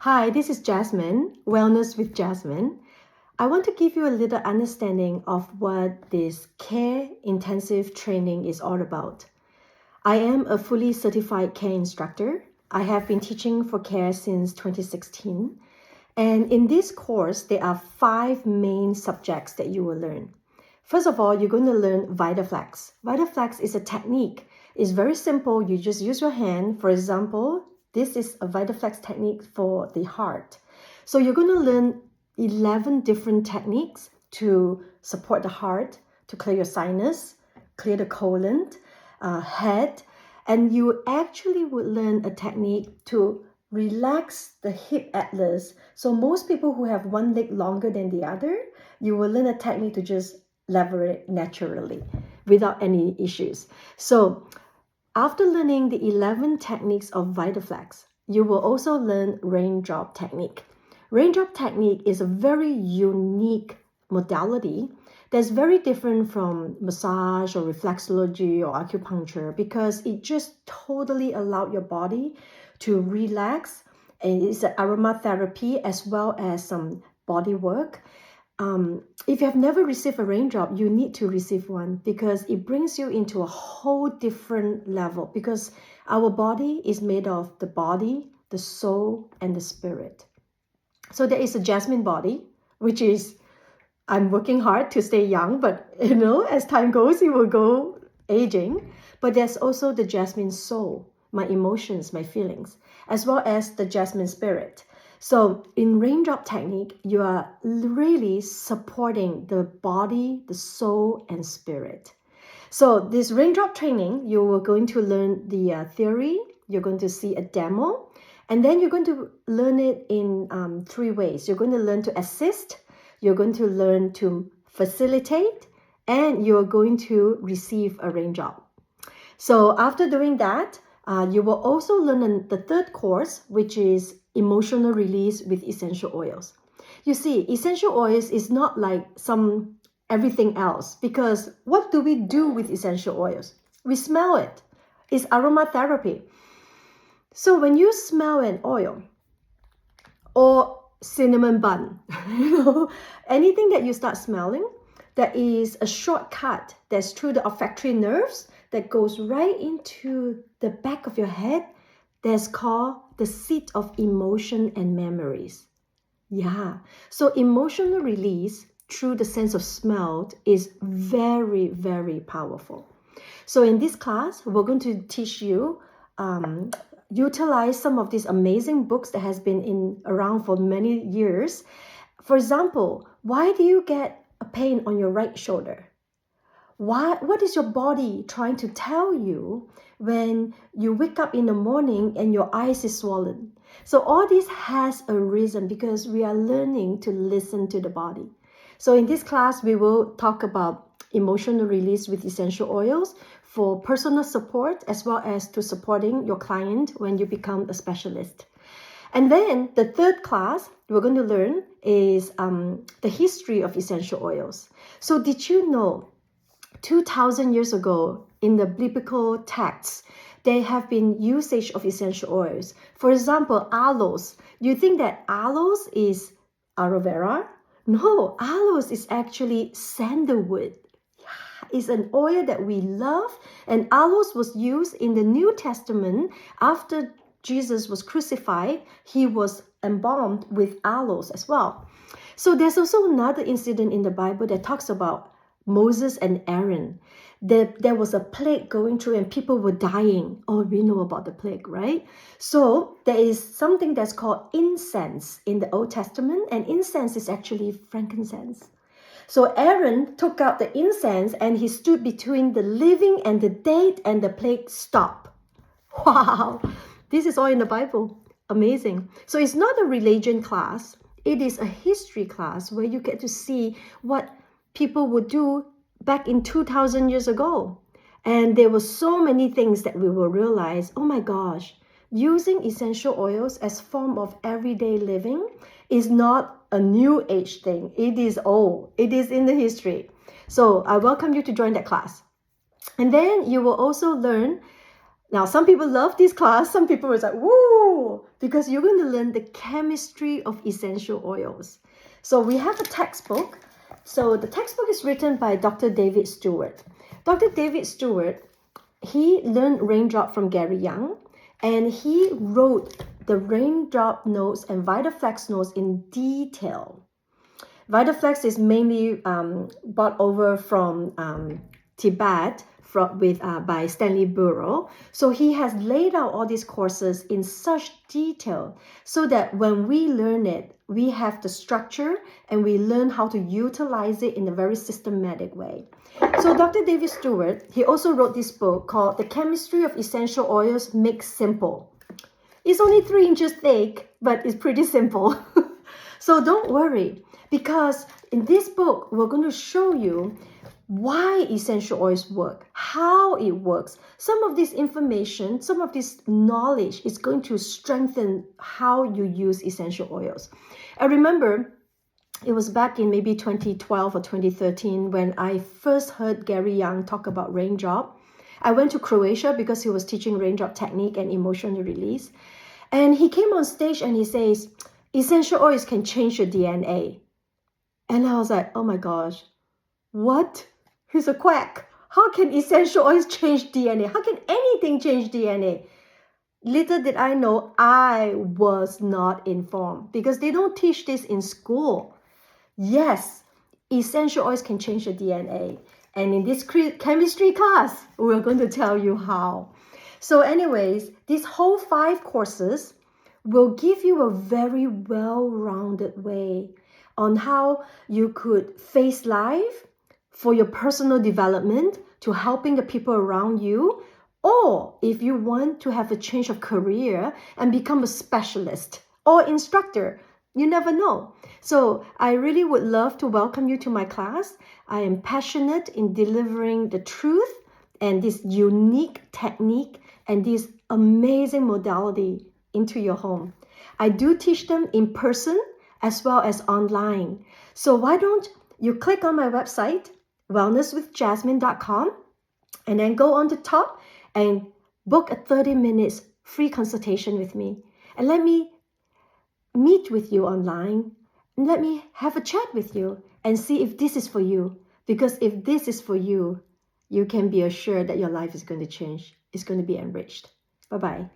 Hi, this is Jasmine, Wellness with Jasmine. I want to give you a little understanding of what this care intensive training is all about. I am a fully certified care instructor. I have been teaching for care since 2016. And in this course, there are 5 main subjects that you will learn. First of all, you're going to learn VitaFlex. VitaFlex is a technique. It's very simple. You just use your hand. For example, this is a VitaFlex technique for the heart. So you're going to learn 11 different techniques to support the heart, to clear your sinus, clear the colon, head, and you actually would learn a technique to relax the hip atlas. So most people who have one leg longer than the other, you will learn a technique to just lever it naturally without any issues. So after learning the 11 techniques of VitaFlex, you will also learn Raindrop Technique. Raindrop Technique is a very unique modality that's very different from massage or reflexology or acupuncture because it just totally allows your body to relax. And it's an aromatherapy as well as some body work. If you have never received a raindrop, you need to receive one because it brings you into a whole different level because our body is made of the body, the soul, and the spirit. So there is a jasmine body, which is, I'm working hard to stay young, but as time goes, it will go aging. But there's also the jasmine soul, my emotions, my feelings, as well as the jasmine spirit. So in Raindrop Technique, you are really supporting the body, the soul, and spirit. So this Raindrop training, you are going to learn the theory, you're going to see a demo, and then you're going to learn it in 3 ways. You're going to learn to assist, you're going to learn to facilitate, and you're going to receive a raindrop. So after doing that, you will also learn the 3rd course, which is emotional release with essential oils. You see, essential oils is not like some everything else because what do we do with essential oils? We smell it. It's aromatherapy. So when you smell an oil or cinnamon bun, anything that you start smelling, that is a shortcut that's through the olfactory nerves that goes right into the back of your head. That's called the seat of emotion and memories. Yeah. So emotional release through the sense of smell is very, very powerful. So in this class, we're going to teach you utilize some of these amazing books that has been around for many years. For example, why do you get a pain on your right shoulder? What is your body trying to tell you when you wake up in the morning and your eyes is swollen? So all this has a reason because we are learning to listen to the body. So in this class, we will talk about emotional release with essential oils for personal support as well as to supporting your client when you become a specialist. And then the 3rd class we're going to learn is the history of essential oils. So did you know 2,000 years ago in the biblical texts, there have been usage of essential oils. For example, aloes. You think that aloes is aloe vera? No, aloes is actually sandalwood. It's an oil that we love, and aloes was used in the New Testament. After Jesus was crucified, he was embalmed with aloes as well. So there's also another incident in the Bible that talks about Moses and Aaron. There was a plague going through and people were dying. Oh, we know about the plague, right? So there is something that's called incense in the Old Testament, and incense is actually frankincense. So Aaron took out the incense and he stood between the living and the dead, and the plague stopped. Wow, this is all in the Bible. Amazing. So it's not a religion class. It is a history class where you get to see what people would do back in 2,000 years ago. And there were so many things that we will realize, oh my gosh, using essential oils as form of everyday living is not a new age thing. It is old. It is in the history. So I welcome you to join that class. And then you will also learn Now, some people love this class. Some people are like, woo, because you're going to learn the chemistry of essential oils. So we have a textbook. So the textbook is written by Dr. David Stewart. Dr. David Stewart, he learned Raindrop from Gary Young, and he wrote the Raindrop notes and VitaFlex notes in detail. VitaFlex is mainly bought over from Tibet by Stanley Burrow. So he has laid out all these courses in such detail so that when we learn it, we have the structure and we learn how to utilize it in a very systematic way. So Dr. David Stewart, he also wrote this book called The Chemistry of Essential Oils Made Simple. It's only 3 inches thick, but it's pretty simple. So don't worry, because in this book, we're going to show you why essential oils work, how it works. Some of this information, some of this knowledge is going to strengthen how you use essential oils. I remember it was back in maybe 2012 or 2013 when I first heard Gary Young talk about Raindrop. I went to Croatia because he was teaching Raindrop Technique and emotional release. And he came on stage and he says, essential oils can change your DNA. And I was like, oh my gosh, what? He's a quack. How can essential oils change DNA? How can anything change DNA? Little did I know, I was not informed because they don't teach this in school. Yes, essential oils can change your DNA. And in this chemistry class, we're going to tell you how. So anyways, these whole 5 courses will give you a very well-rounded way on how you could face life for your personal development, to helping the people around you, or if you want to have a change of career and become a specialist or instructor. You never know. So I really would love to welcome you to my class. I am passionate in delivering the truth and this unique technique and this amazing modality into your home. I do teach them in person as well as online. So why don't you click on my website, wellnesswithjasmine.com, and then go on the top and book a 30 minutes free consultation with me. And let me meet with you online. And let me have a chat with you and see if this is for you. Because if this is for you, you can be assured that your life is going to change. It's going to be enriched. Bye-bye.